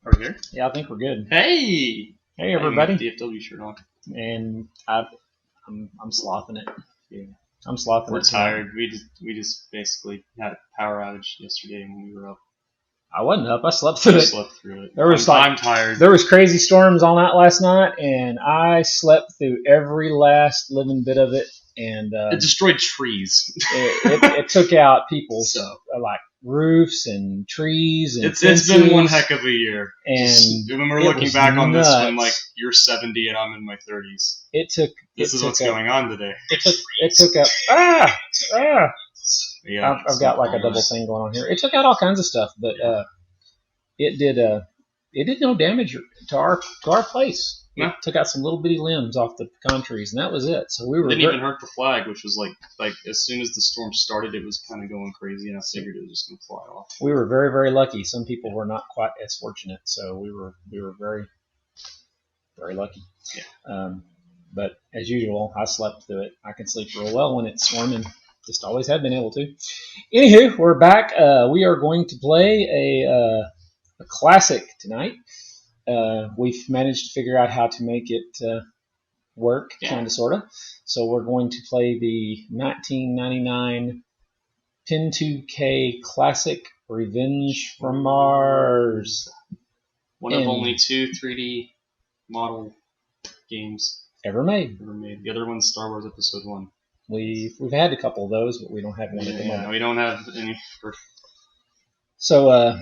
Are we here? Yeah, I think we're good. Hey! Hey, everybody. DFW shirt on. And I'm slothing it. Yeah. I'm slothing We're it. tired. We just basically had a power outage yesterday when we were up. I wasn't up. I slept through it. Slept through it. I'm tired. There was crazy storms all night last night, and I slept through every last living bit of it. And it destroyed trees. it took out people's like roofs and trees and it's been one heck of a year. And when we're looking back on this when like you're 70 and I'm in my 30s. This is what's going on today. It took up Yeah, I've got like a double thing going on here. It took out all kinds of stuff, but it did no damage to our place. It took out some little bitty limbs off the pecan trees, and that was it. So we were didn't even hurt the flag, which was like as soon as the storm started, it was kind of going crazy, and I figured it was just going to fly off. We were very, very lucky. Some people were not quite as fortunate, so we were very, very lucky. Yeah. But as usual, I slept through it. I can sleep real well when it's storming. Just always have been able to. Anywho, we're back. We are going to play a classic tonight. We've managed to figure out how to make it work, kind of, sort of. So we're going to play the 1999 Pin 2K Classic Revenge from Mars. One of only 2 3D model games ever made. The other one's Star Wars Episode 1. We've had a couple of those, but we don't have one at the moment. We don't have any. So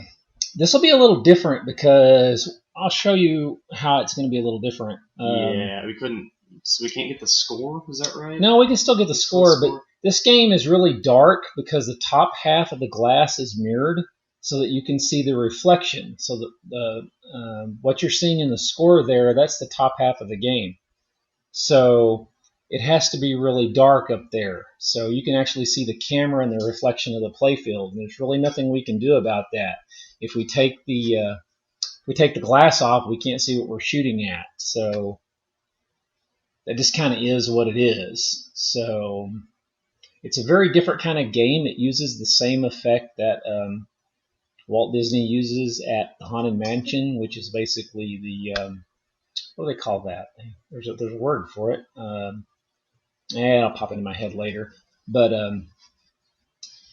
this will be a little different because I'll show you how it's going to be a little different. We couldn't. So we can't get the score. Is that right? No, we can still get the score, but this game is really dark because the top half of the glass is mirrored, so that you can see the reflection. So the what you're seeing in the score there, that's the top half of the game. So it has to be really dark up there, so you can actually see the camera and the reflection of the playfield. And there's really nothing we can do about that. If we take the glass off, we can't see what we're shooting at. So that just kind of is what it is. So it's a very different kind of game. It uses the same effect that Walt Disney uses at the Haunted Mansion, which is basically the what do they call that? There's a word for it. It'll pop into my head later. But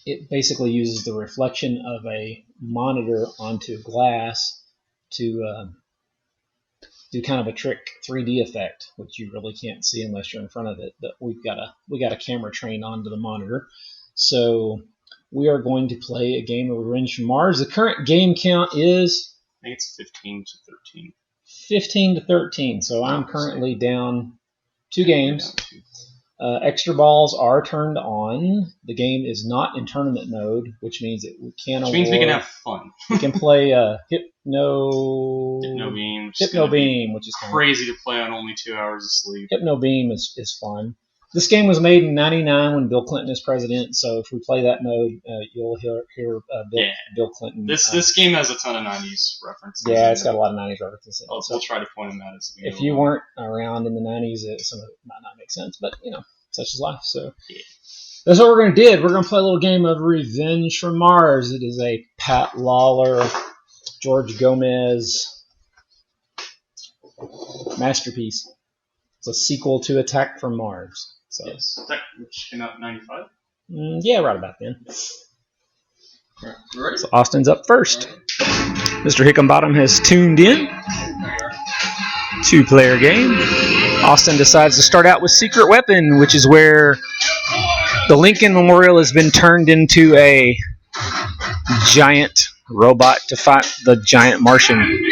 it basically uses the reflection of a monitor onto glass to do kind of a trick 3D effect, which you really can't see unless you're in front of it. But we got a camera trained onto the monitor. So we are going to play a game of Revenge from Mars. The current game count is, I think it's 15 to 13. 15 to 13. So I'm currently down 2 games. Extra balls are turned on. The game is not in tournament mode, which means we can have fun. We can play Hypno Beam, which is crazy to play on only 2 hours of sleep. Hypno Beam is fun. This game was made in '99 when Bill Clinton is president. So if we play that mode, you'll hear Bill Clinton. This game has a ton of '90s references. Yeah, it's got a lot of '90s references. We'll try to point them out as we If you weren't around in the '90s, some of it might not make sense, but such is life. So that's what we're going to do. We're going to play a little game of Revenge from Mars. It is a Pat Lawlor, George Gomez masterpiece. It's a sequel to Attack from Mars. So, yes, which came out in '95. Yeah, right about then. All right. So Austin's up first. Mr. Hickenbottom has tuned in. 2-player game. Austin decides to start out with Secret Weapon, which is where the Lincoln Memorial has been turned into a giant robot to fight the giant Martian.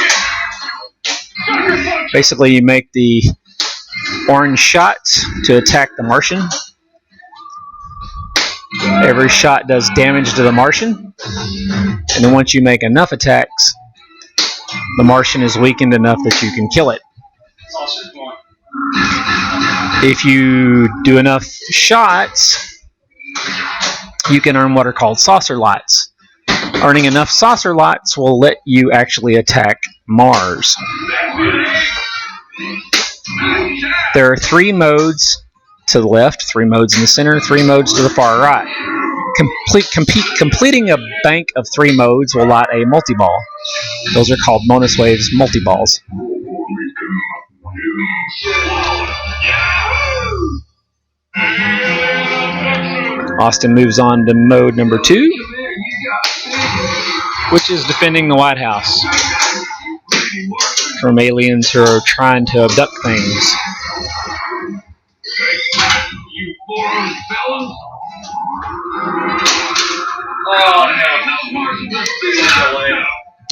Basically, you make the orange shots to attack the Martian. Every shot does damage to the Martian. And then once you make enough attacks, the Martian is weakened enough that you can kill it. If you do enough shots, you can earn what are called saucer lights. Earning enough saucer lights will let you actually attack Mars. There are 3 modes to the left, 3 modes in the center, 3 modes to the far right. Completing a bank of 3 modes will lot a multi-ball. Those are called bonus waves multi-balls. Austin moves on to mode number 2, which is defending the White House from aliens who are trying to abduct things.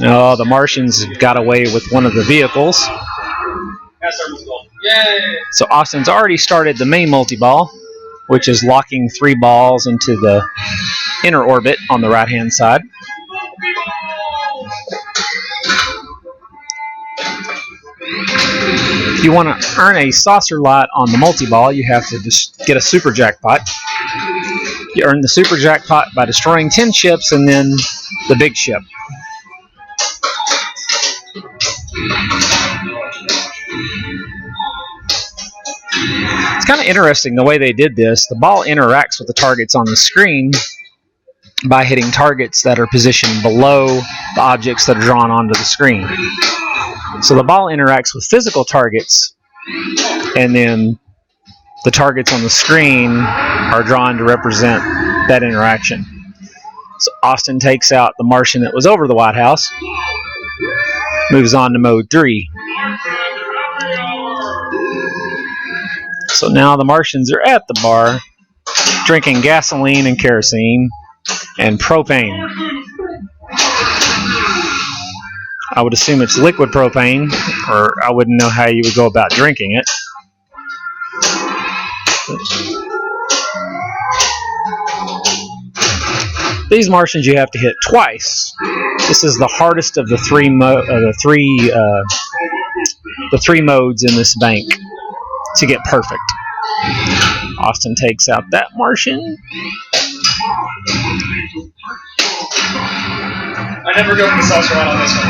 Oh, the Martians got away with one of the vehicles. So Austin's already started the main multi-ball, which is locking 3 balls into the inner orbit on the right-hand side. If you want to earn a saucer lot on the multi-ball, you have to just get a super jackpot. You earn the super jackpot by destroying 10 ships and then the big ship. It's kind of interesting the way they did this. The ball interacts with the targets on the screen by hitting targets that are positioned below the objects that are drawn onto the screen. So the ball interacts with physical targets, and then the targets on the screen are drawn to represent that interaction. So Austin takes out the Martian that was over the White House, moves on to mode 3. So now the Martians are at the bar, drinking gasoline and kerosene and propane. I would assume it's liquid propane, or I wouldn't know how you would go about drinking it. These Martians you have to hit twice. This is the hardest of the three modes in this bank to get perfect. Austin takes out that Martian. I never go for the saucer line on this one.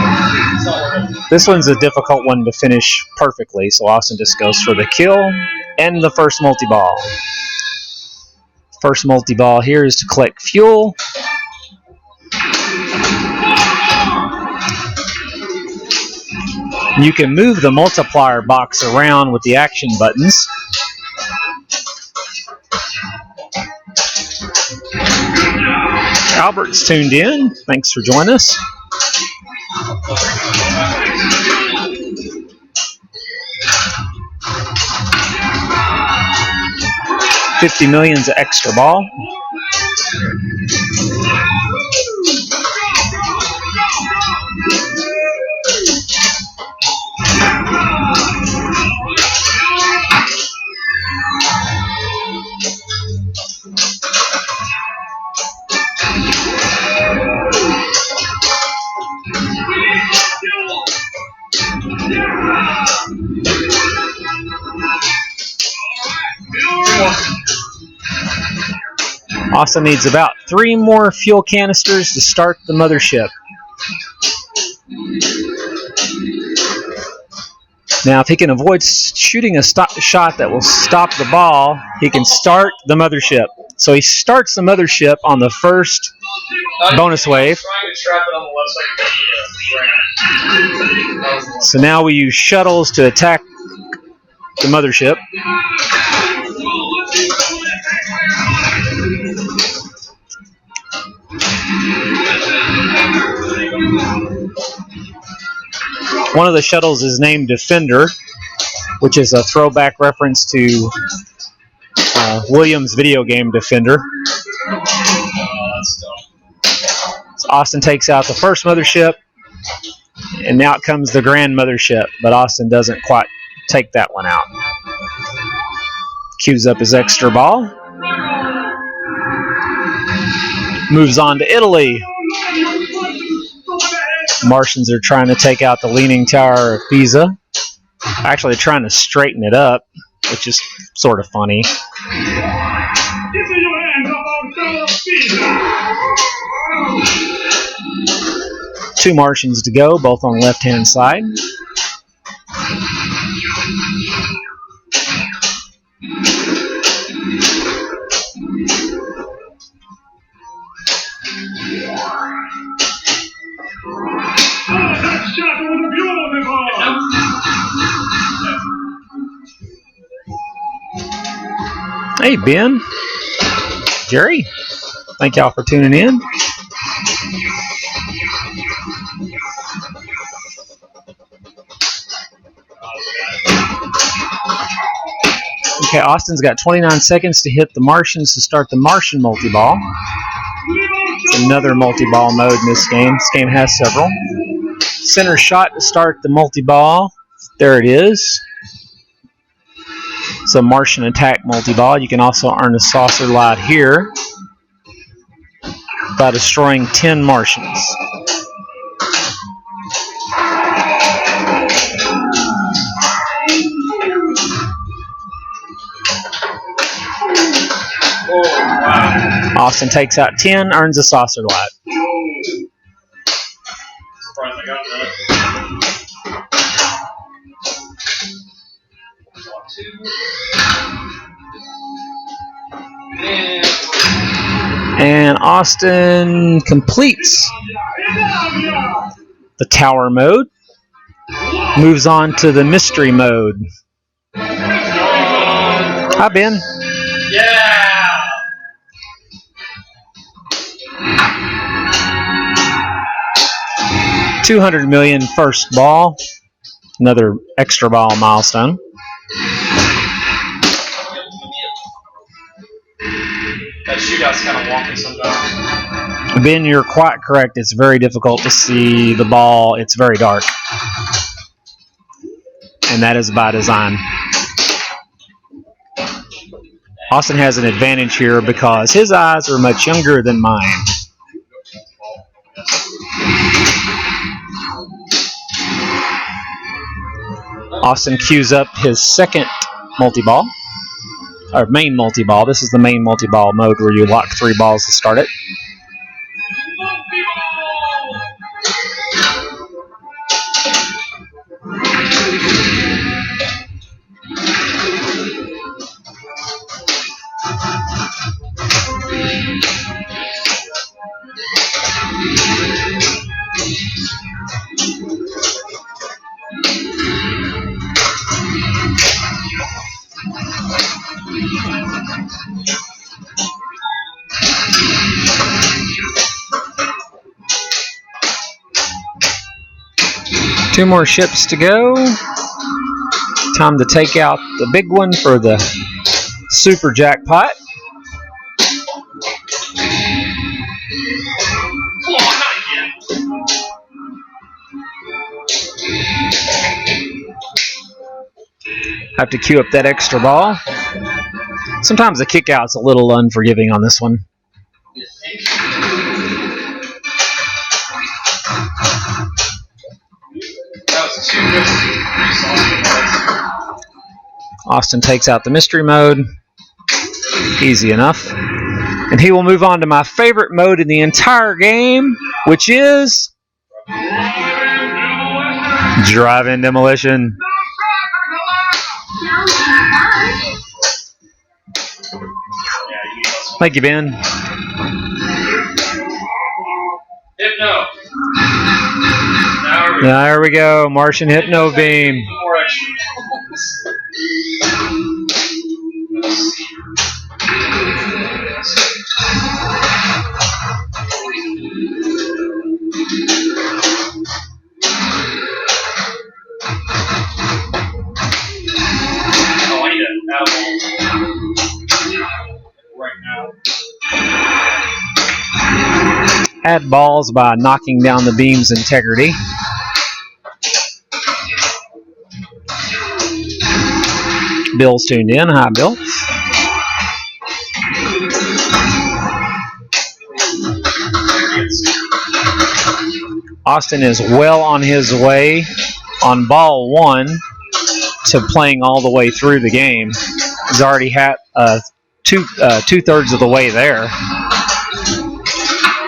It's not worth it. This one's a difficult one to finish perfectly, so Austin just goes for the kill and the first multi-ball. First multi-ball here is to collect fuel. You can move the multiplier box around with the action buttons. Albert's tuned in. Thanks for joining us. $50 million's an extra ball. Austin needs about 3 more fuel canisters to start the mothership. Now, if he can avoid shooting a shot that will stop the ball, he can start the mothership. So he starts the mothership on the first bonus wave. So now we use shuttles to attack the mothership. One of the shuttles is named Defender, which is a throwback reference to Williams' video game Defender. So Austin takes out the first mothership, and now comes the grand mothership, but Austin doesn't quite take that one out. Cues up his extra ball. Moves on to Italy. Martians are trying to take out the Leaning Tower of Pisa. Actually trying to straighten it up, which is sort of funny. Two Martians to go, both on the left-hand side. Hey, Ben. Jerry. Thank y'all for tuning in. Okay, Austin's got 29 seconds to hit the Martians to start the Martian multi-ball. It's another multi-ball mode in this game. This game has several. Center shot to start the multi-ball. There it is. It's a Martian attack multi-ball. You can also earn a saucer lot here by destroying 10 Martians. Austin takes out 10, earns a saucer lot. Surprised I got that. And Austin completes the tower mode. Moves on to the mystery mode. Hi, Ben. Yeah! 200 million first ball. Another extra ball milestone. That shootout's kind of wonky sometimes. Ben, you're quite correct. It's very difficult to see the ball. It's very dark. And that is by design. Austin has an advantage here because his eyes are much younger than mine. Austin queues up his second multi-ball, or main multi-ball. This is the main multi-ball mode where you lock 3 balls to start it. Two more ships to go. Time to take out the big one for the super jackpot. Have to queue up that extra ball. Sometimes the kick out's a little unforgiving on this one. Austin takes out the mystery mode. Easy enough. And he will move on to my favorite mode in the entire game, which is drive-in demolition. Thank you, Ben. Hypno. There we go. Martian Hypno Beam. Add balls by knocking down the beam's integrity. Bill's tuned in. Hi, Bill. Austin is well on his way on ball 1 to playing all the way through the game. He's already had two-thirds of the way there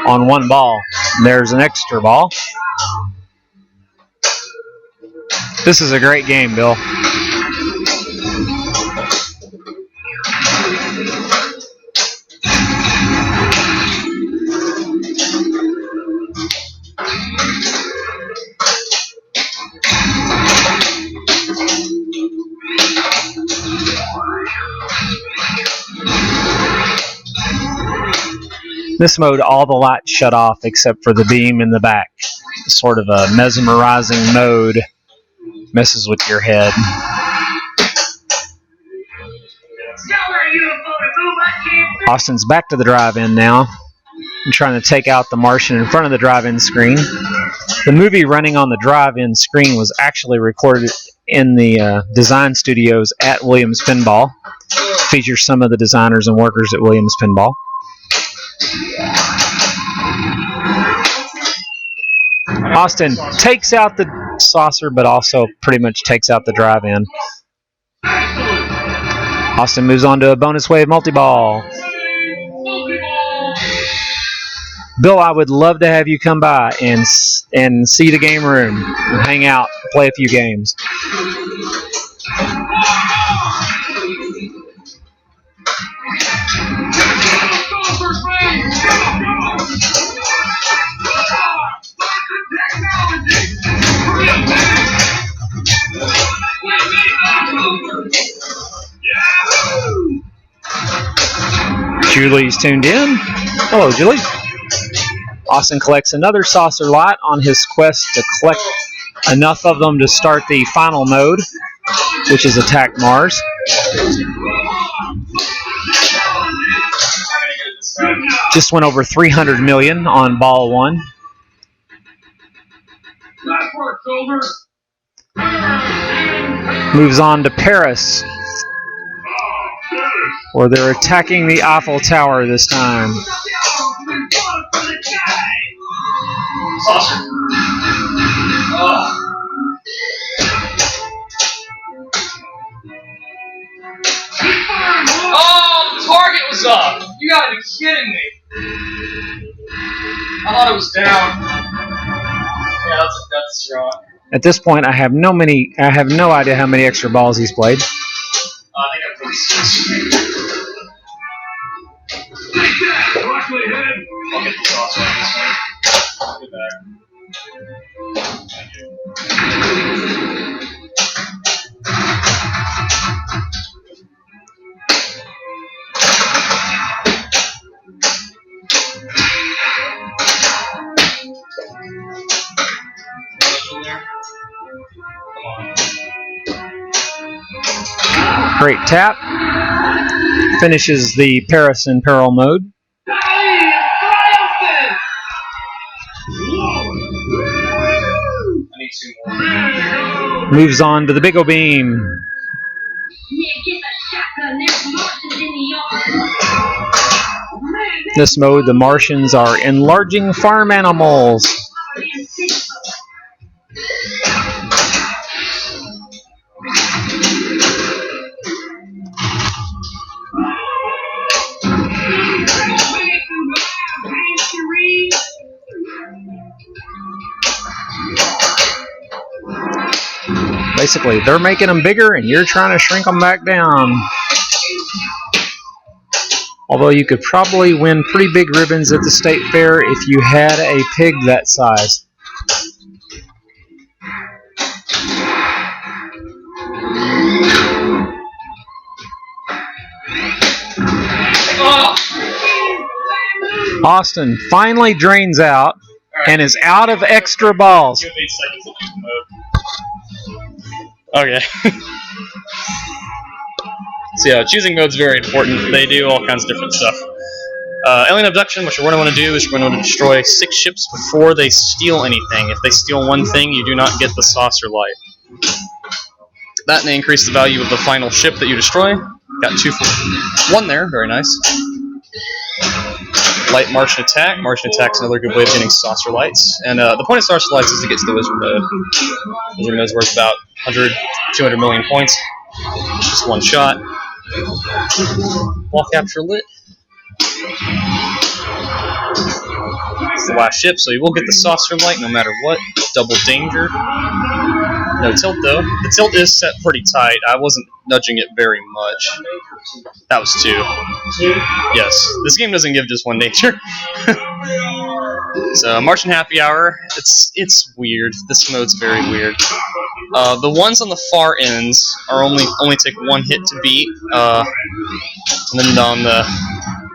on one ball. There's an extra ball. This is a great game, Bill. This mode, all the lights shut off except for the beam in the back. Sort of a mesmerizing mode. Messes with your head. Austin's back to the drive-in now. I'm trying to take out the Martian in front of the drive-in screen. The movie running on the drive-in screen was actually recorded in the design studios at Williams Pinball. Features some of the designers and workers at Williams Pinball. Austin takes out the saucer, but also pretty much takes out the drive-in. Austin moves on to a bonus wave multi-ball. Bill, I would love to have you come by and see the game room, and hang out, play a few games. Julie's tuned in. Hello, Julie. Austin collects another saucer light on his quest to collect enough of them to start the final mode, which is Attack Mars. Just went over 300 million on Ball 1. Moves on to Paris, where they're attacking the Eiffel Tower this time. Oh, the target was up! You gotta be kidding me! I thought it was down. Yeah, that's strong. At this point, I have no idea how many extra balls he's played. I think I played 6. I'll get the sauce on this one. I'll get back. Thank you. Great tap. Finishes the Paris in Peril mode. I need 2 more. Moves on to the Big O Beam. This mode, the Martians are enlarging farm animals. Basically, they're making them bigger and you're trying to shrink them back down. Although you could probably win pretty big ribbons at the state fair if you had a pig that size. Austin finally drains out and is out of extra balls. Okay. So yeah, choosing mode's very important. They do all kinds of different stuff. Alien abduction, what you're going to want to do is you're going to destroy 6 ships before they steal anything. If they steal one thing, you do not get the saucer light. That may increase the value of the final ship that you destroy. Got 2 for 1 there, very nice. Light Martian attack. Martian attack's another good way of getting saucer lights. And the point of saucer lights is to get to the wizard mode. Wizard mode's worth about 100, 200 million points. Just 1 shot. Wall capture lit. It's the last ship, so you will get the saucer light no matter what. Double danger. No tilt though. The tilt is set pretty tight. I wasn't nudging it very much. That was 2. Yes. This game doesn't give just 1 danger. So Martian Happy Hour, it's weird. This mode's very weird. The ones on the far ends are only take 1 hit to beat. And then on the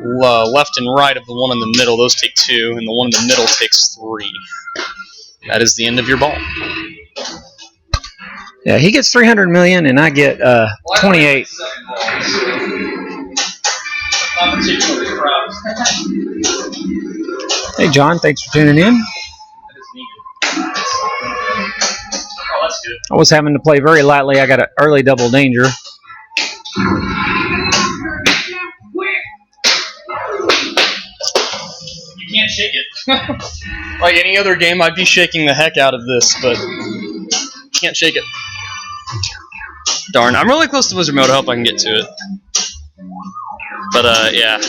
left and right of the one in the middle, those take 2, and the one in the middle takes 3. That is the end of your ball. Yeah, he gets 300 million, and I get 28. Hey, John, thanks for tuning in. I was having to play very lightly. I got an early double danger. You can't shake it. Like any other game, I'd be shaking the heck out of this, but can't shake it. Darn, I'm really close to Wizard Mode. I hope I can get to it. But yeah,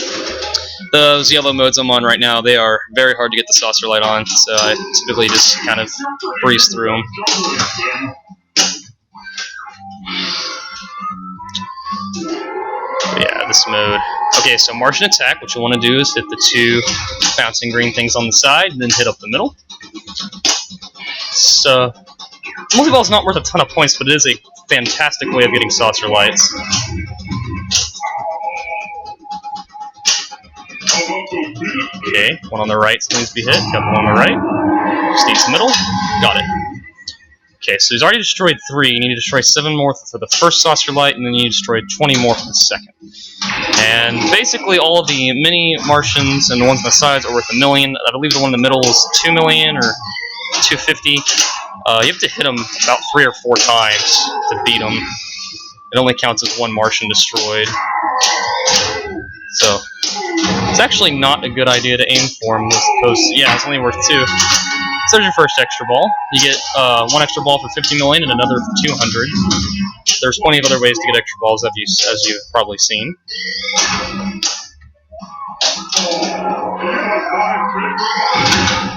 those yellow modes I'm on right now, they are very hard to get the saucer light on, so I typically just kind of breeze through them. But yeah, this mode. Okay, so Martian attack, what you want to do is hit the 2 bouncing green things on the side, and then hit up the middle. So, multi-ball is not worth a ton of points, but it is a fantastic way of getting saucer lights. Okay, one on the right still needs to be hit, got one on the right. Just needs the middle, got it. Okay, so he's already destroyed 3, you need to destroy 7 more for the first saucer light, and then you need to destroy 20 more for the second. And basically all of the mini Martians and the ones on the sides are worth 1 million. I believe the one in the middle is 2 million or 250. You have to hit them about 3 or 4 times to beat them. It only counts as 1 Martian destroyed. So, it's actually not a good idea to aim for them as opposed to, yeah, it's only worth 2. So there's your first extra ball. You get 1 extra ball for 50 million and another for 200. There's plenty of other ways to get extra balls, as you've probably seen.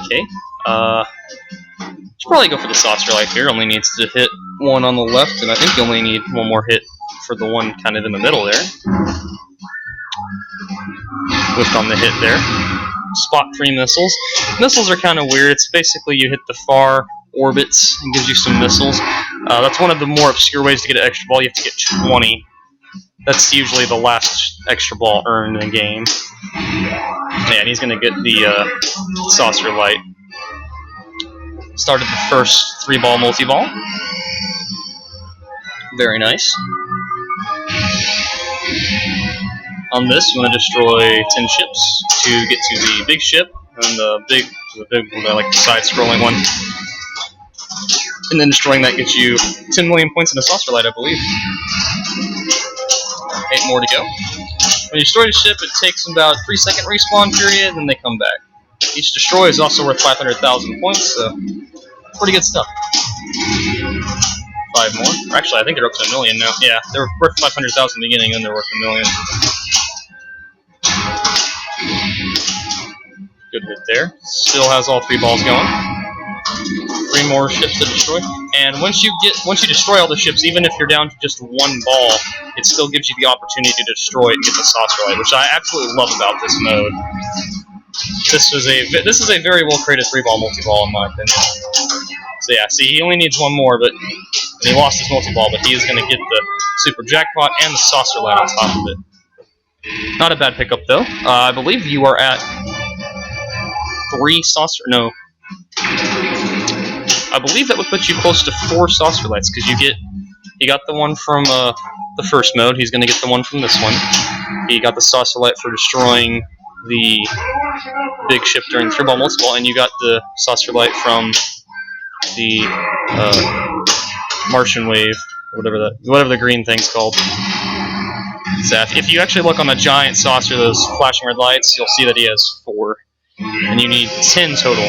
Okay. Should probably go for the saucer light here. Only needs to hit 1 on the left, and I think you only need 1 more hit for the one kind of in the middle there. Whiffed on the hit there. Spot 3 missiles. Missiles are kind of weird. It's basically you hit the far orbits and gives you some missiles. That's one of the more obscure ways to get an extra ball. You have to get 20. That's usually the last extra ball earned in the game. Yeah, and he's going to get the saucer light. Started the first 3-ball multi-ball. Very nice. On this, you want to destroy 10 ships to get to the big ship, and the big like the side-scrolling one. And then destroying that gets you 10 million points in a saucer light, I believe. 8 more to go. When you destroy the ship, it takes about a 3-second respawn period, and then they come back. Each destroy is also worth 500,000 points, so pretty good stuff. 5 more. Actually, I think they're up to 1 million now. Yeah, they were worth 500,000 at the beginning, and they're worth 1 million. Good hit there. Still has all 3 balls going. 3 more ships to destroy. And once you destroy all the ships, even if you're down to just 1 ball, it still gives you the opportunity to destroy it and get the saucer light, which I absolutely love about this mode. This is a very well created 3-ball multi-ball in my opinion. So yeah, see, he only needs 1 more, but and he lost his multi-ball, but he is going to get the super jackpot and the saucer light on top of it. Not a bad pickup though. I believe you are at 3 saucer. No, I believe that would put you close to 4 saucer lights because he got the one from the first mode. He's going to get the one from this one. He got the saucer light for destroying the big ship during the 3-ball multi-ball, and you got the saucer light from the Martian wave, or whatever the green thing's called. So if you actually look on the giant saucer, those flashing red lights, you'll see that he has 4, and you need 10 total.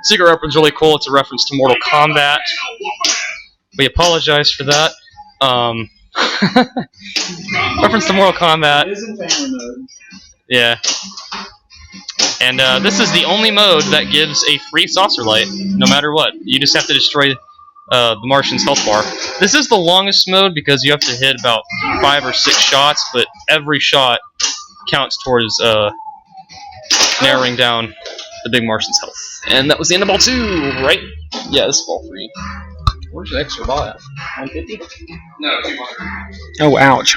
Secret weapon's really cool. It's a reference to Mortal Kombat. We apologize for that. Reference to Mortal Kombat. It is in family mode. Yeah. And this is the only mode that gives a free saucer light, no matter what. You just have to destroy the Martian's health bar. This is the longest mode because you have to hit about 5 or 6 shots, but every shot counts towards narrowing down the big Martian's health. And that was the end of ball 2, right? Yeah, this is ball 3. Where's the extra ball at? 150? No, 200. Oh, ouch.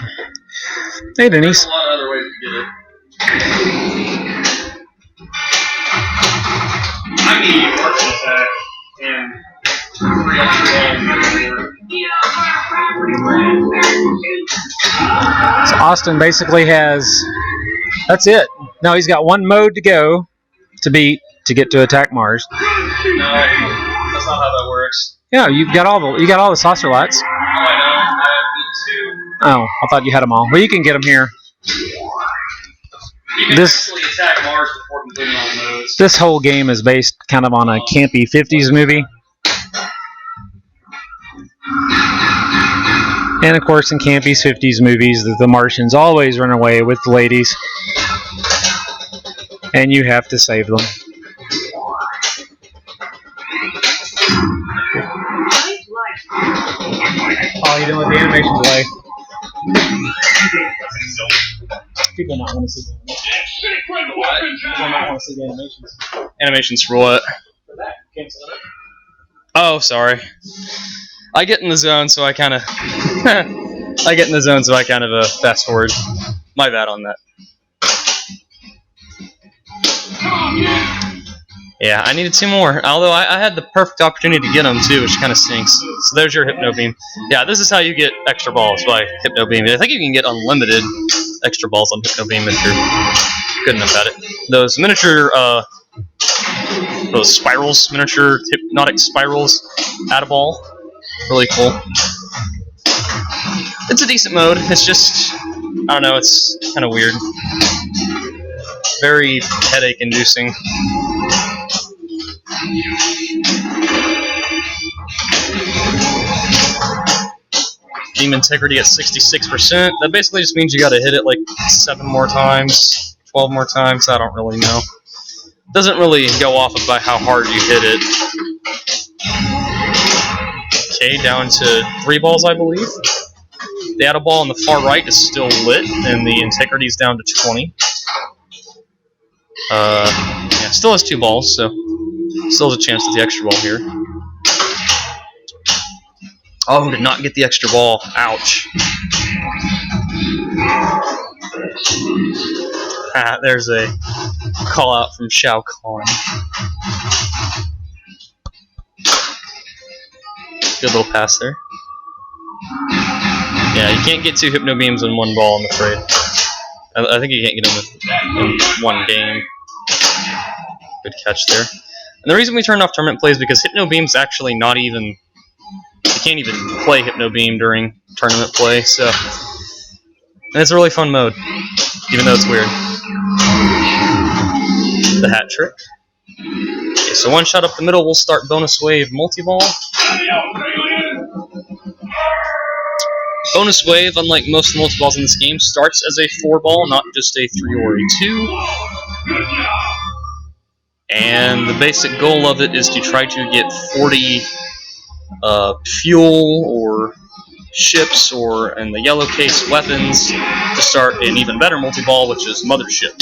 Hey, Denise. There's a lot of other ways to get it. So Austin basically has, that's it. No, he's got one mode to go to beat to get to attack Mars. No, that's not how that works. Yeah, you got all the saucer lights. Oh, I know. I need 2. Oh, I thought you had them all. Well, you can get them here. You can actually attack Mars before completing all the modes. This whole game is based kind of on a campy 50s movie. And of course, in campy 50s movies, the Martians always run away with the ladies. And you have to save them. Oh, you doing with the animation delay? People not want to see the animations. What? People not want to see the animations. Animations for what? For that, cancel it. Oh, sorry. I get in the zone, so I kind of fast forward. My bad on that. Yeah, I needed 2 more. Although I had the perfect opportunity to get them too, which kind of stinks. So there's your Hypno Beam. Yeah, this is how you get extra balls by Hypno Beam. I think you can get unlimited extra balls on Hypno Beam if you're good enough at it. Those miniature, those spirals, miniature hypnotic spirals, add a ball. Really cool. It's a decent mode. It's just, I don't know, it's kind of weird. Very headache-inducing. Beam integrity at 66%. That basically just means you gotta hit it like 7 more times, 12 more times, I don't really know. Doesn't really go off of by how hard you hit it. Okay, down to 3 balls, I believe. The add a ball on the far right is still lit, and the integrity is down to 20. Yeah, still has 2 balls, so still has a chance at the extra ball here. Oh, did not get the extra ball. Ouch. There's a call out from Shao Kahn. Good little pass there. Yeah, you can't get 2 Hypno Beams in 1 ball, I'm afraid. I think you can't get them in 1 game. Good catch there. And the reason we turned off tournament play is because Hypno Beam's actually not even... You can't even play Hypno Beam during tournament play, so... And it's a really fun mode, even though it's weird. The hat trick. Okay, so 1 shot up the middle, we'll start bonus wave multi-ball. Bonus wave, unlike most multi-balls in this game, starts as a 4-ball, not just a 3 or a 2. And the basic goal of it is to try to get 40 fuel or ships, or in the yellow case, weapons, to start an even better multi-ball, which is Mothership.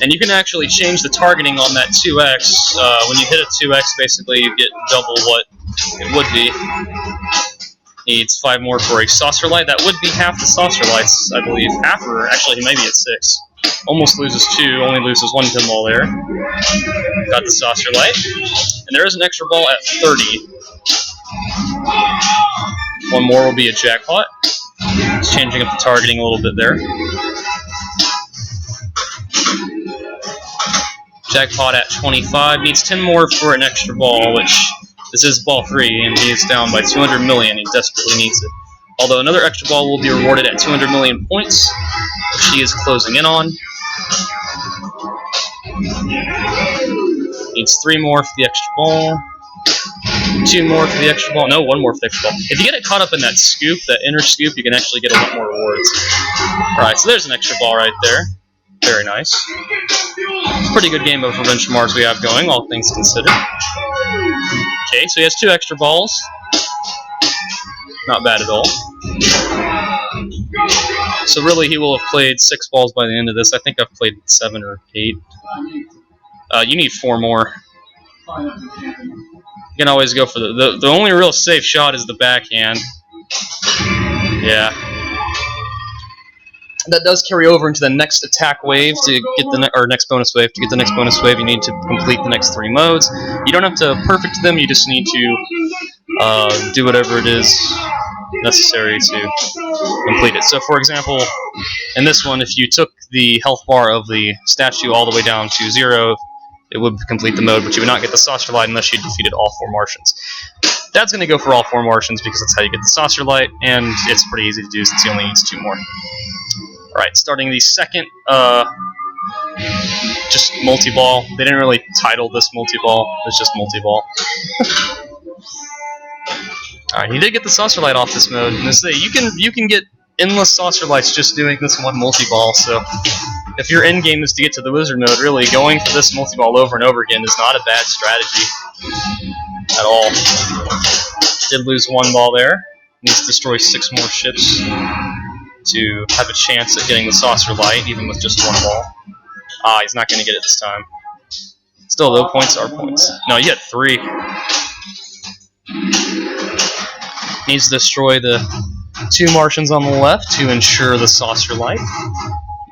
And you can actually change the targeting on that 2x. When you hit a 2x, basically you get double what it would be. Needs 5 more for a saucer light. That would be half the saucer lights, I believe. Half, or actually maybe it's 6. Almost loses 2, only loses 1 pinball there. Got the saucer light. And there is an extra ball at 30. 1 more will be a jackpot. Just changing up the targeting a little bit there. Jackpot at 25. Needs 10 more for an extra ball, which this is ball 3, and he is down by 200 million. He desperately needs it. Although another extra ball will be rewarded at 200 million points, which he is closing in on. Needs 3 more for the extra ball. 2 more for the extra ball. No, 1 more for the extra ball. If you get it caught up in that scoop, that inner scoop, you can actually get a lot more rewards. Alright, so there's an extra ball right there. Very nice. It's a pretty good game of Revenge from Mars we have going, all things considered. Okay, so he has 2 extra balls. Not bad at all. So really, he will have played 6 balls by the end of this. I think I've played 7 or 8. You need 4 more. You can always go for the only real safe shot is the backhand. Yeah. That does carry over into the next attack wave to get the next bonus wave. To get the next bonus wave, you need to complete the next 3 modes. You don't have to perfect them. You just need to do whatever it is necessary to complete it. So, for example, in this one, if you took the health bar of the statue all the way down to 0, it would complete the mode, but you would not get the saucer light unless you defeated all 4 Martians. That's going to go for all 4 Martians because that's how you get the saucer light, and it's pretty easy to do since he only needs 2 more. Alright, starting the second, just multi-ball. They didn't really title this multi-ball, it's just multi-ball. Alright, he did get the saucer light off this mode, and this you can get endless saucer lights just doing this one multi-ball, so if your end game is to get to the wizard mode, really, going for this multi-ball over and over again is not a bad strategy at all. Did lose 1 ball there. Needs to destroy 6 more ships to have a chance at getting the saucer light, even with just 1 ball. Ah, he's not going to get it this time. Still, though, points are points. No, you had 3. Needs to destroy the 2 Martians on the left to ensure the saucer light.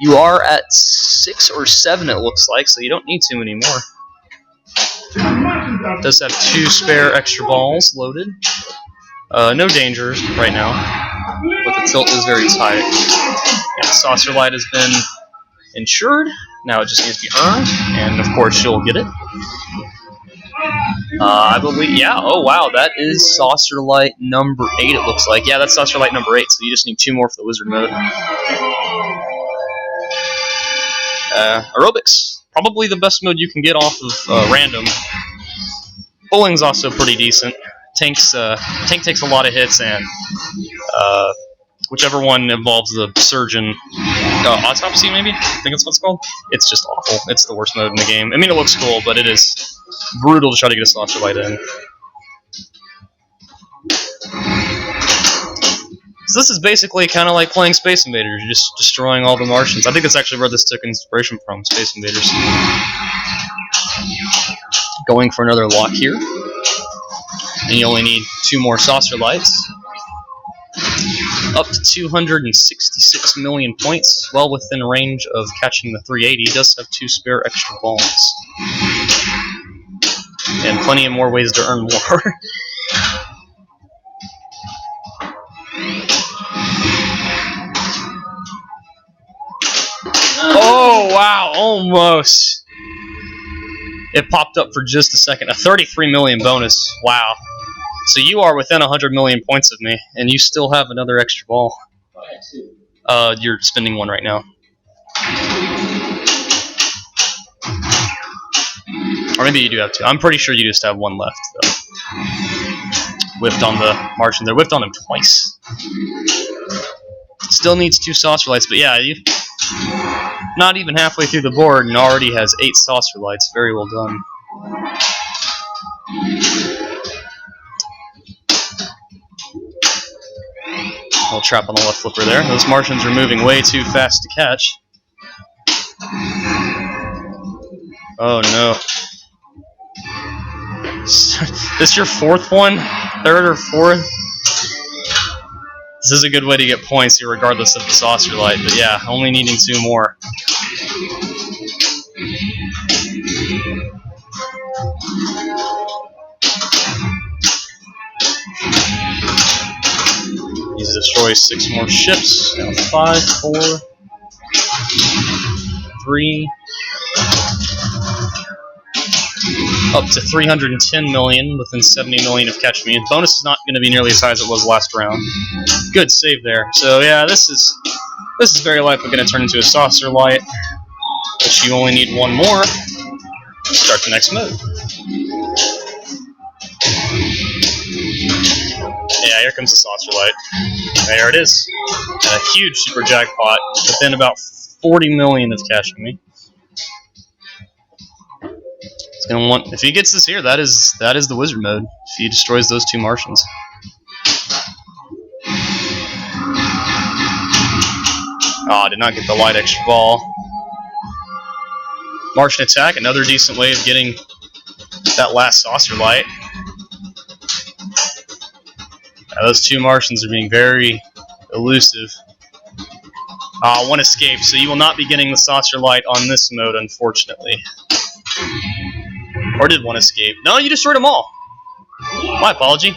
You are at 6 or 7, it looks like, so you don't need too many more. Does have 2 spare extra balls loaded. No dangers right now, but the tilt is very tight. And the saucer light has been insured. Now it just needs to be earned, and of course you'll get it. I believe, yeah, oh wow, that is saucer light number 8, it looks like. Yeah, that's saucer light number 8, so you just need 2 more for the wizard mode. Aerobics, probably the best mode you can get off of random. Bowling's also pretty decent. Tank takes a lot of hits, and whichever one involves the surgeon, autopsy maybe? I think that's what it's called. It's just awful. It's the worst mode in the game. I mean, it looks cool, but it is brutal to try to get a saucer light in. So this is basically kind of like playing Space Invaders. You're just destroying all the Martians. I think that's actually where this took inspiration from, Space Invaders. Going for another lock here. And you only need 2 more saucer lights. Up to 266 million points, well within range of catching the 380. He does have 2 spare extra balls. And plenty of more ways to earn more. Oh, wow, almost. It popped up for just a second. A 33 million bonus. Wow. So you are within 100 million points of me, and you still have another extra ball. You're spending 1 right now. Or maybe you do have 2. I'm pretty sure you just have 1 left, though. Whiffed on the Martian there. Whiffed on him twice. Still needs 2 saucer lights, but yeah, you not even halfway through the board and already has 8 saucer lights. Very well done. Little trap on the left flipper there. Those Martians are moving way too fast to catch. Oh no. This your 4th one? 3rd or 4th? This is a good way to get points here regardless of the saucer light, but yeah, only needing 2 more. Needs to destroy 6 more ships. Now 5, 4, 3, up to 310 million within 70 million of Catch Me. And bonus is not going to be nearly as high as it was last round. Good save there. So yeah, this is very likely going to turn into a saucer light, which you only need 1 more to start the next mode. Yeah, here comes the saucer light. There it is. And a huge super jackpot within about 40 million of Catch Me. He's gonna want, if he gets this here, that is the wizard mode. If he destroys those 2 Martians. Oh, did not get the light extra ball. Martian attack, another decent way of getting that last saucer light. Now, those 2 Martians are being very elusive. 1 escape, so you will not be getting the saucer light on this mode, unfortunately. Or did 1 escape? No, you destroyed them all. My apology.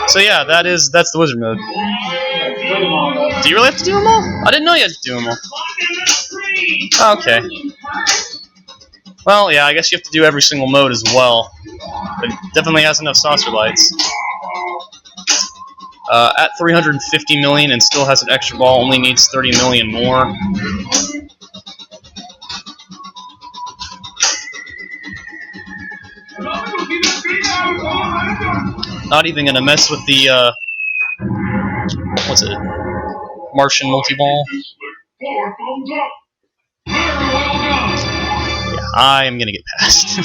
So yeah, that's the wizard mode. Do you really have to do them all? I didn't know you had to do them all. Oh, okay. Well, yeah, I guess you have to do every single mode as well. But it definitely has enough saucer lights. At 350 million and still has an extra ball, only needs 30 million more. Not even gonna mess with the what's it? Martian multi-ball. Yeah, I am gonna get past.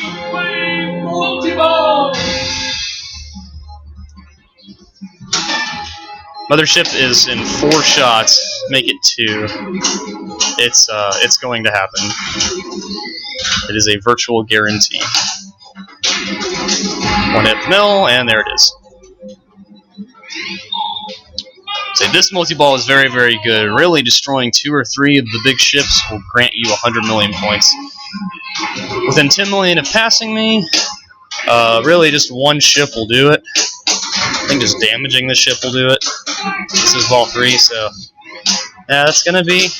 Mothership is in 4 shots. Make it 2. It's going to happen. It is a virtual guarantee. 1 hit mill, and there it is. So this multi-ball is very, very good. Really destroying 2 or 3 of the big ships will grant you 100 million points. Within 10 million of passing me, really just 1 ship will do it. I think just damaging the ship will do it. This is ball 3, so yeah, that's gonna be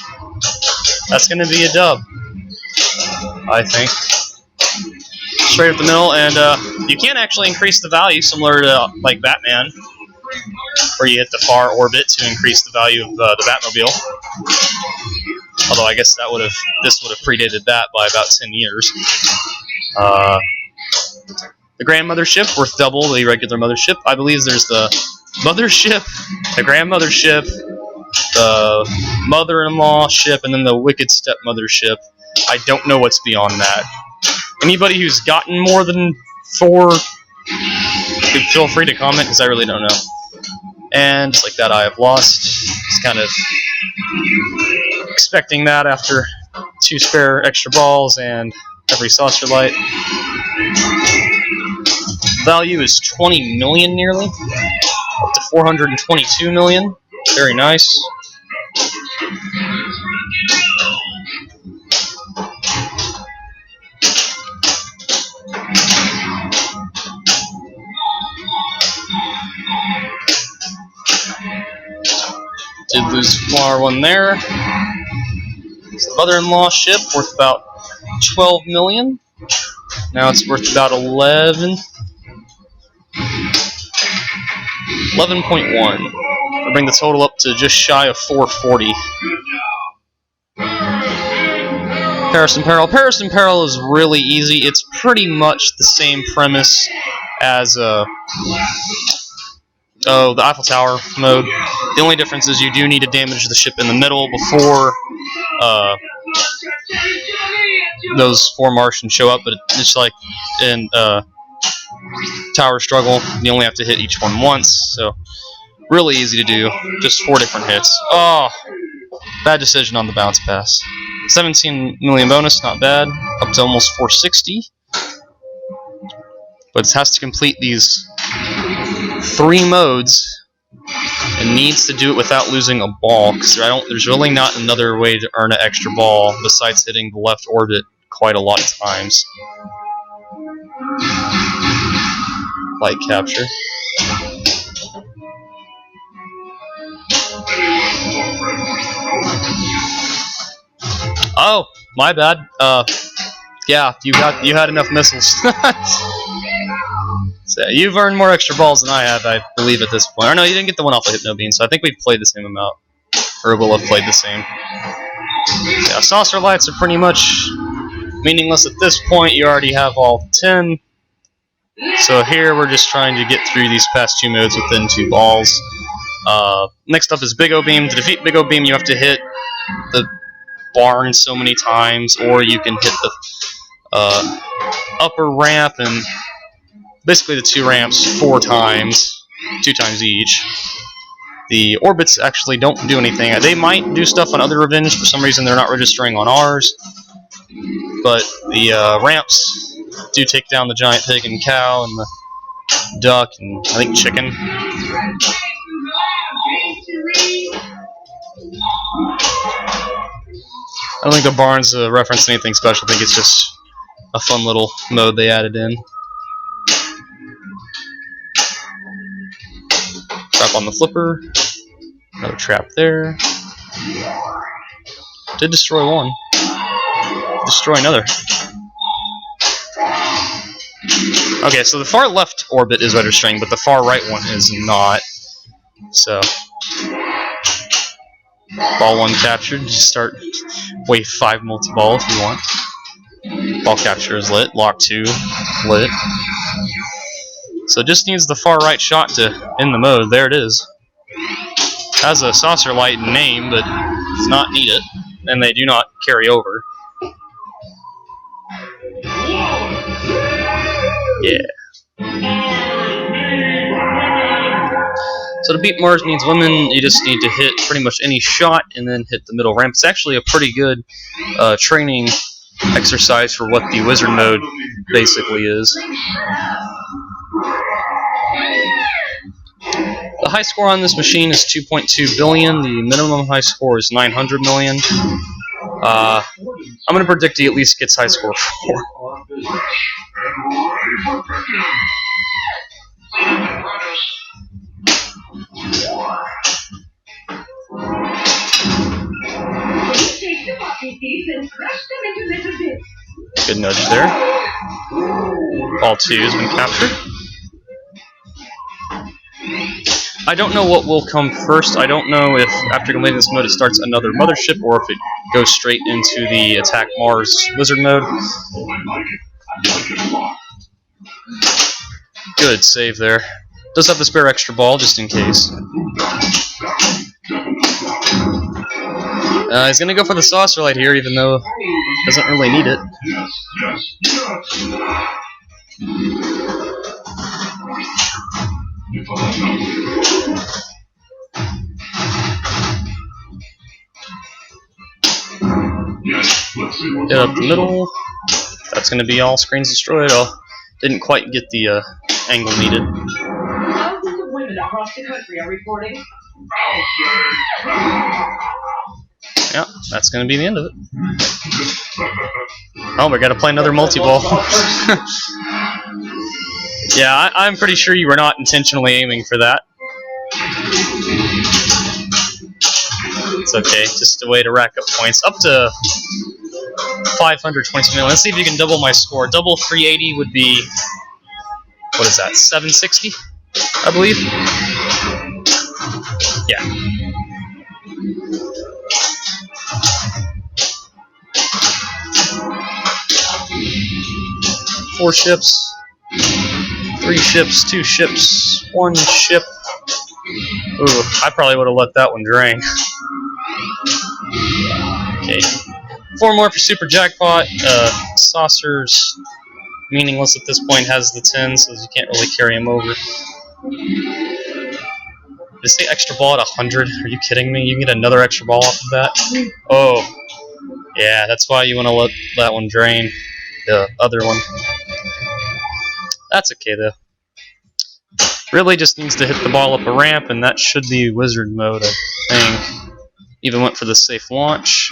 a dub, I think. Straight up the middle, and you can actually increase the value, similar to like Batman, where you hit the far orbit to increase the value of the Batmobile. Although I guess this would have predated that by about 10 years. The Grand Mothership, worth double the regular Mothership. I believe there's the Mothership, the Grand Mothership, the Mother-in-Law ship, and then the Wicked Stepmother ship. I don't know what's beyond that. Anybody who's gotten more than 4, feel free to comment, because I really don't know. And just like that, I have lost. It's kind of expecting that after 2 spare extra balls and every saucer light. Value is 20 million nearly, up to 422 million. Very nice. Did lose far one there. It's the Mother-in-Law ship, worth about 12 million. Now it's worth about 11.1. We'll bring the total up to just shy of 440. Paris in Peril. Paris in Peril is really easy. It's pretty much the same premise as the Eiffel Tower mode. The only difference is you do need to damage the ship in the middle before those 4 Martians show up, but it's like in Tower Struggle, you only have to hit each one once, so really easy to do. Just 4 different hits. Oh, bad decision on the bounce pass. 17 million bonus, not bad. Up to almost 460. But it has to complete these 3 modes and needs to do it without losing a ball, because there's really not another way to earn an extra ball besides hitting the left orbit quite a lot of times. Light capture. Oh, my bad. Yeah, you had enough missiles. So you've earned more extra balls than I have, I believe, at this point. Or no, you didn't get the one off of Hypno Beam, so I think we've played the same amount. Or we'll have played the same. Yeah, saucer lights are pretty much meaningless at this point. You already have all 10. So here we're just trying to get through these past 2 modes within 2 balls. Next up is Big O Beam. To defeat Big O Beam, you have to hit the barn so many times, or you can hit the upper ramp and basically the 2 ramps 4 times, 2 times each. The orbits actually don't do anything. They might do stuff on other Revenge. For some reason, they're not registering on ours. But the ramps do take down the giant pig and cow and the duck and I think chicken. I don't think the barns reference anything special. I think it's just a fun little mode they added in. Trap on the flipper. Another trap there. Did destroy one. Destroy another. Okay, so the far left orbit is registering, but the far right one is not. So, ball 1 captured. Just start wave 5 multi-ball if you want. Ball capture is lit. Lock 2 lit. So it just needs the far right shot to end the mode. There it is. Has a saucer light name, but does not need it, and they do not carry over. Yeah. So to beat Mars Needs Women, you just need to hit pretty much any shot and then hit the middle ramp. It's actually a pretty good training exercise for what the wizard mode basically is. The high score on this machine is 2.2 billion. The minimum high score is 900 million. I'm going to predict he at least gets high score 4. Good nudge there. Ball 2 has been captured. I don't know what will come first. I don't know if after completing this mode it starts another mothership or if it goes straight into the Attack Mars Wizard mode. Good save there. Does have the spare extra ball just in case. He's going to go for the saucer light here, even though he doesn't really need it. Get up the middle. That's going to be all screens destroyed. Oh, didn't quite get the angle needed. Thousands of women across the country are reporting. Yeah, that's going to be the end of it. Oh, we got to play another multi-ball. Yeah, I'm pretty sure you were not intentionally aiming for that. It's okay, just a way to rack up points. Up to 520 million. Let's see if you can double my score. Double 380 would be, what is that, 760, I believe? Yeah. Four ships, 3 ships, 2 ships, 1 ship. Ooh, I probably would have let that one drain. Okay. 4 more for Super Jackpot. Saucer's meaningless at this point, has the 10, so you can't really carry him over. Did it say extra ball at 100? Are you kidding me? You can get another extra ball off of that? Oh. Yeah, that's why you want to let that one drain. The other one. That's okay, though. Really just needs to hit the ball up a ramp, and that should be wizard mode, I think. Even went for the safe launch.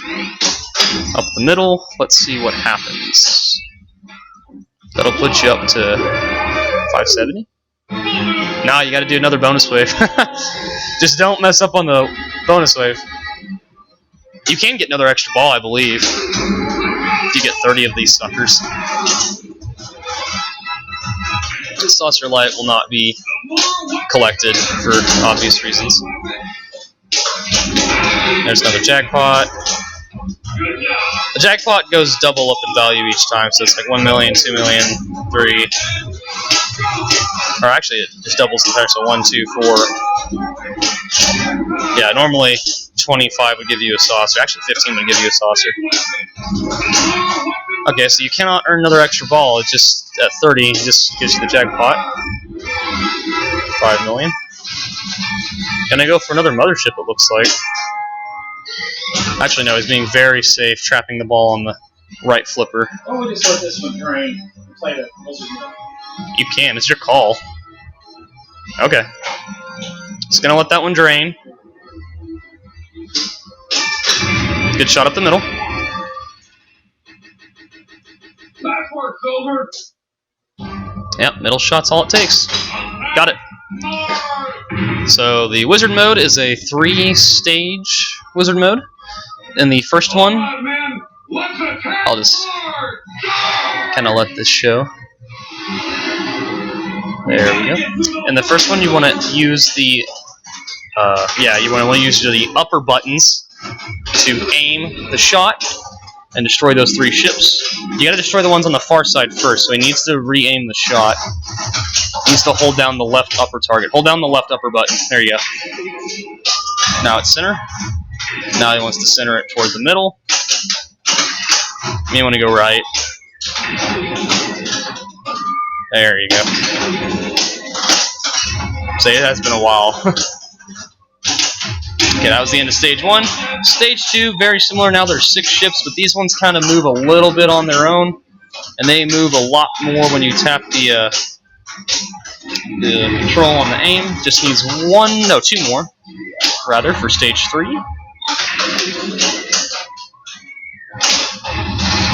Up the middle. Let's see what happens. That'll put you up to 570. Now you got to do another bonus wave. Just don't mess up on the bonus wave. You can get another extra ball, I believe, if you get 30 of these suckers. The saucer light will not be collected for obvious reasons. There's another jackpot. The jackpot goes double up in value each time, so it's like 1 million, 2 million, 3. Or actually, it just doubles in time, so 1, 2, 4. Yeah, normally 25 would give you a saucer. Actually, 15 would give you a saucer. Okay, so you cannot earn another extra ball. It just, at 30, it just gives you the jackpot. 5 million. Gonna go for another mothership, it looks like. Actually, no, he's being very safe, trapping the ball on the right flipper. Or we just let this one drain and play the wizard mode. You can, it's your call. Okay. Just gonna let that one drain. Good shot up the middle. Back work, Silver. Yep, middle shot's all it takes. Got it. So the wizard mode is a 3-stage wizard mode. In the first one, I'll just kind of let this show. There we go. In the first one, you want to use the you want to use the upper buttons to aim the shot and destroy those 3 ships. You got to destroy the ones on the far side first. So he needs to re-aim the shot. He needs to hold down the left upper target. Hold down the left upper button. There you go. Now it's center. Now he wants to center it toward the middle. You may want to go right. There you go. Say it has been a while. Okay, that was the end of stage 1. Stage 2, very similar. Now there's 6 ships, but these ones kind of move a little bit on their own, and they move a lot more when you tap the control on the aim. Just needs 2 more, rather, for stage 3.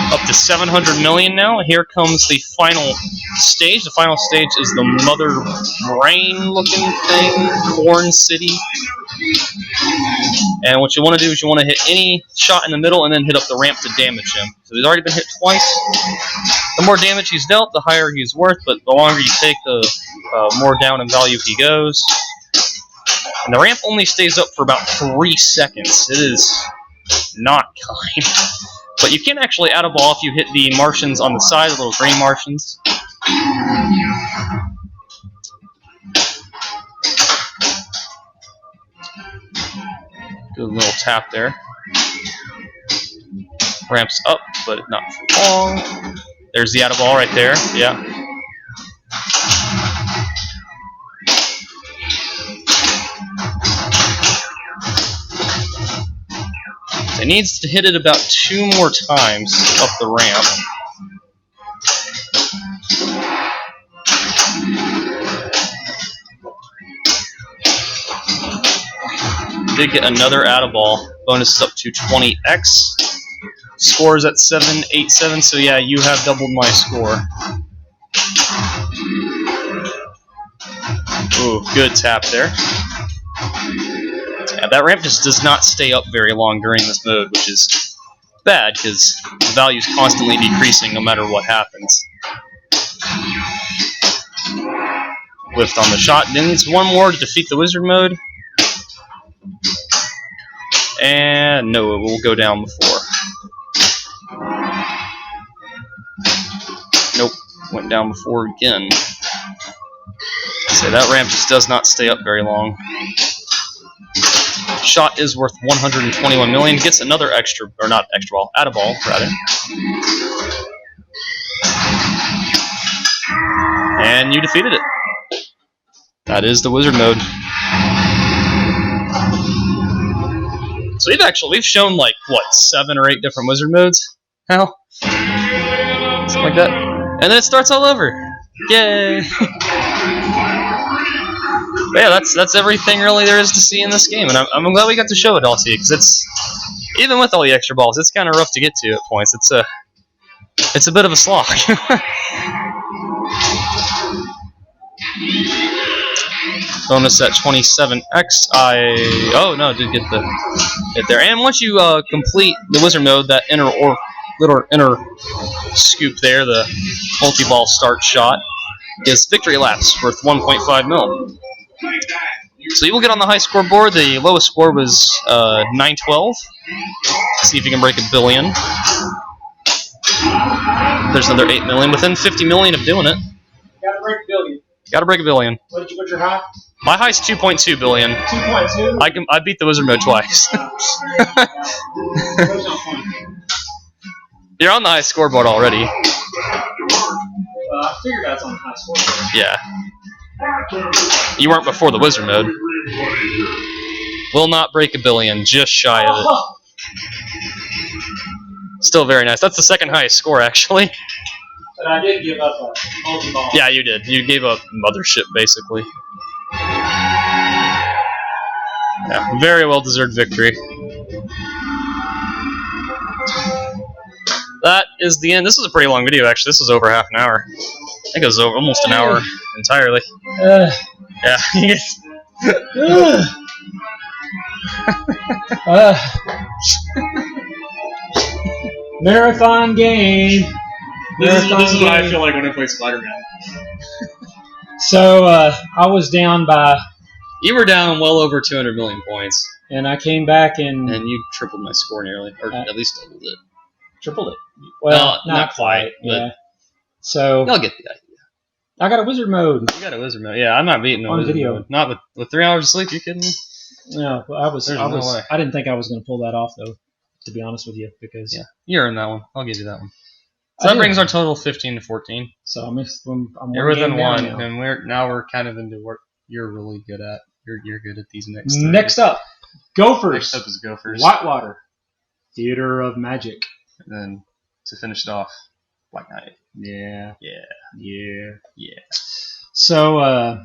Up to 700 million now. Here comes the final stage. The final stage is the mother brain-looking thing, Corn City. And what you want to do is you want to hit any shot in the middle and then hit up the ramp to damage him. So he's already been hit twice. The more damage he's dealt, the higher he's worth, but the longer you take, the more down in value he goes. And the ramp only stays up for about 3 seconds. It is not kind. But you can actually add a ball if you hit the Martians on the side, the little green Martians. Do a little tap there. Ramps up, but not for long. There's the add a ball right there. Yeah. So it needs to hit it about 2 more times up the ramp. Did get another add a ball. Bonus is up to 20x. Score is at 787, so yeah, you have doubled my score. Ooh, good tap there. Yeah, that ramp just does not stay up very long during this mode, which is bad because the value is constantly decreasing no matter what happens. Whiffed on the shot. Then needs 1 more to defeat the wizard mode. And no, it will go down before. Nope, went down before again. So that ramp just does not stay up very long. Shot is worth 121 million. Gets another extra, or not extra ball, add a ball rather. And you defeated it. That is the wizard mode. So we've shown like what 7 or 8 different wizard modes now, something like that, and then it starts all over. Yay! But yeah, that's everything really there is to see in this game, and I'm glad we got to show it all to you because it's even with all the extra balls, it's kind of rough to get to at points. It's a bit of a slog. Bonus at 27x. Did get it there. And once you complete the wizard mode, that inner scoop there, the multi-ball start shot, is victory laps worth 1.5 mil. So you will get on the high scoreboard. The lowest score was 912. See if you can break 1 billion. There's another 8 million. Within 50 million of doing it. Gotta break 1 billion. Gotta break 1 billion. What's your high? My high's 2.2 billion. 2.2? I beat the wizard mode twice. You're on the high scoreboard already. I figured that's on the high scoreboard. Yeah. You weren't before the wizard mode. Will not break 1 billion, just shy of it. Still very nice. That's the second highest score, actually. But I did give up a multi-ball. Yeah, you did. You gave up mothership, basically. Yeah, very well-deserved victory. That is the end. This was a pretty long video, actually. This was over half an hour. I think it was over almost an hour entirely. Yeah. Marathon game. This is what I feel like when I play Spider-Man. So I was down by. You were down well over 200 million points. And I came back and you tripled my score nearly, or at least doubled it. Tripled it. Well, not quite. Yeah. So y'all get the idea. I got a wizard mode. You got a wizard mode. Yeah, I'm not beating a on wizard video. mode. Not with 3 hours of sleep. You kidding me? No, I way. I didn't think I was going to pull that off though. To be honest with you, because you earned that one. I'll give you that one. So that brings our total 15 to 14. So I'm you're within one, and we're kind of into what you're really good at. You're good at these next. Next up, Gophers. Next up is Gophers. Whitewater, Theater of Magic. And then to finish it off, Black Knight. Yeah. Yeah. So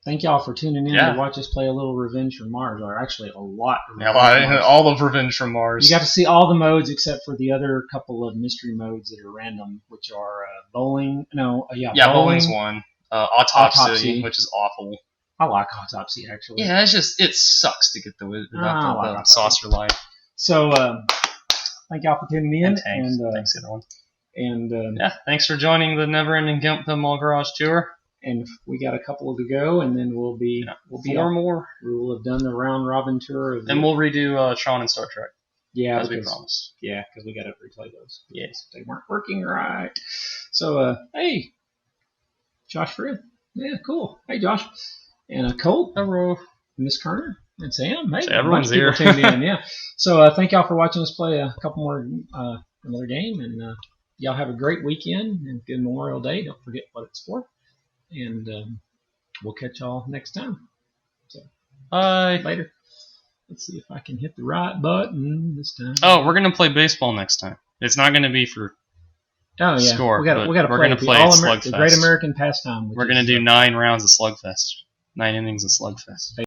thank y'all for tuning in to watch us play a little Revenge from Mars, or actually a lot. All of Revenge from Mars. You got to see all the modes except for the other couple of mystery modes that are random, which are bowling. No, bowling's one. Autopsy, which is awful. I like Autopsy actually. Yeah, it sucks to get without the saucer light. So thank y'all for tuning in, and thanks everyone. And thanks for joining the Never Ending Pinball Garage Tour. And we got a couple to go, and then we'll be 4 more. We will have done the round robin tour. And we'll redo Tron and Star Trek. Yeah, as we promised. Yeah, because we got to replay those. Yes, they weren't working right. So hey, Josh Frith. Yeah, cool. Hey, Josh. And Colt. Hello. Miss Kerner. And Sam. Hey, so everyone's here. Tuned in, yeah. So thank y'all for watching us play a couple more another game, and y'all have a great weekend and good Memorial Day. Don't forget what it's for. And we'll catch y'all next time. So, bye. Later. Let's see if I can hit the right button this time. Oh, we're gonna play baseball next time. It's not gonna be for score. We got to play Slugfest. the Great American Pastime. We're gonna do 9 rounds of Slugfest, 9 innings of Slugfest.